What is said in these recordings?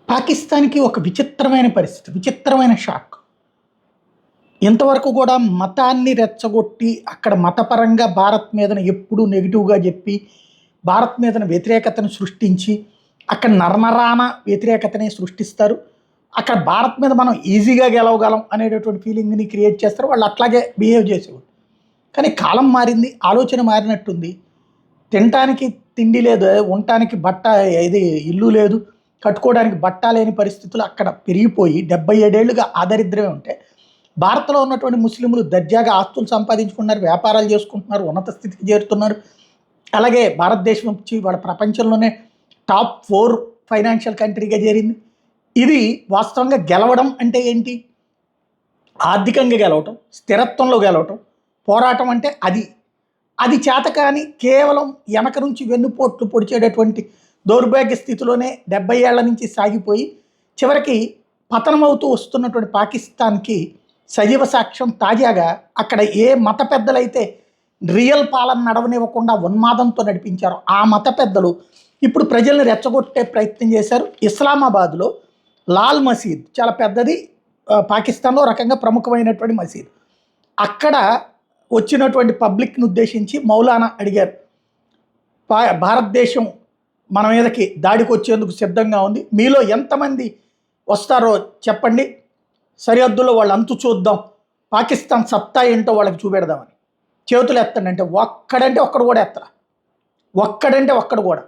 పాకిస్తాన్‌కి ఒక విచిత్రమైన పరిస్థితి. విచిత్రమైన షాక్. ఇంతవరకు కూడా మతాన్ని రెచ్చగొట్టి, అక్కడ మతపరంగా భారత్ మీదన ఎప్పుడూ నెగెటివ్‌గా జెప్పి, భారత్ మీదన వ్యతిరేకతను సృష్టించి, అక్కడ నరనరాన వ్యతిరేకతని సృష్టిస్తారు. అక్కడ భారత్ మీద మనం ఈజీగా గెలవగలం అనేటటువంటి ఫీలింగ్‌ని క్రియేట్ చేస్తారు. వాళ్ళు అట్లాగే బిహేవ్ చేసేవాళ్ళు. కానీ కాలం మారింది. ఆలోచన మారినట్టుంది. తినటానికి తిండి లేదు. ఉండటానికి ఇది ఇల్లు లేదు. కట్టుకోవడానికి బట్ట లేని పరిస్థితులు అక్కడ పెరిగిపోయి 77 ఏళ్లుగా ఆ దరిద్రమే ఉంటే, భారత్‌లో ఉన్నటువంటి ముస్లింలు దర్జాగా ఆస్తులు సంపాదించుకున్నారు, వ్యాపారాలు చేసుకుంటున్నారు, ఉన్నత స్థితికి చేరుతున్నారు. అలాగే భారతదేశం వచ్చి వాళ్ళ ప్రపంచంలోనే టాప్ 4 ఫైనాన్షియల్ కంట్రీగా చేరింది. ఇది వాస్తవంగా గెలవడం అంటే ఏంటి? ఆర్థికంగా గెలవటం, స్థిరత్వంలో గెలవటం, పోరాటం అంటే అది. అది చేతకాని కేవలం వెనక నుంచి వెన్నుపోట్లు పొడిచేటటువంటి దౌర్భాగ్య స్థితిలోనే 70 ఏళ్ల నుంచి సాగిపోయి, చివరికి పతనమవుతూ వస్తున్నటువంటి పాకిస్తాన్‌కి సజీవ సాక్ష్యం తాజాగా అక్కడ ఏ మత పెద్దలైతే రియల్ పాలన నడవనివ్వకుండా ఉన్మాదంతో నడిపించారో, ఆ మత పెద్దలు ఇప్పుడు ప్రజల్ని రెచ్చగొట్టే ప్రయత్నం చేశారు. ఇస్లామాబాద్‌లో లాల్ మసీద్ చాలా పెద్దది. పాకిస్తాన్‌లో రకంగా ప్రముఖమైనటువంటి మసీద్. అక్కడ వచ్చినటువంటి పబ్లిక్‌ని ఉద్దేశించి మౌలానా అడిగారు. భారతదేశం మన మీదకి దాడికి వచ్చేందుకు సిద్ధంగా ఉంది. మీలో ఎంతమంది వస్తారో చెప్పండి. సరిహద్దులో వాళ్ళ అంతు చూద్దాం. పాకిస్తాన్ సత్తా ఏంటో వాళ్ళకి చూపెడదామని. చేతులు ఎత్తండి అంటే ఒక్కడు కూడా ఎత్తరా. ఒక్కడంటే ఒక్కడు కూడా.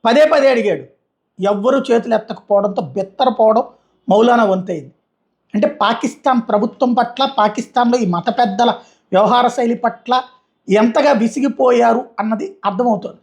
పదే పదే అడిగాడు. ఎవ్వరూ చేతులు ఎత్తకపోవడంతో బెత్తరపోవడం మౌలానా వంతైంది. అంటే పాకిస్తాన్ ప్రభుత్వం పట్ల, పాకిస్తాన్లో ఈ మత పెద్దల వ్యవహార శైలి పట్ల ఎంతగా విసిగిపోయారు అన్నది అర్థమవుతుంది.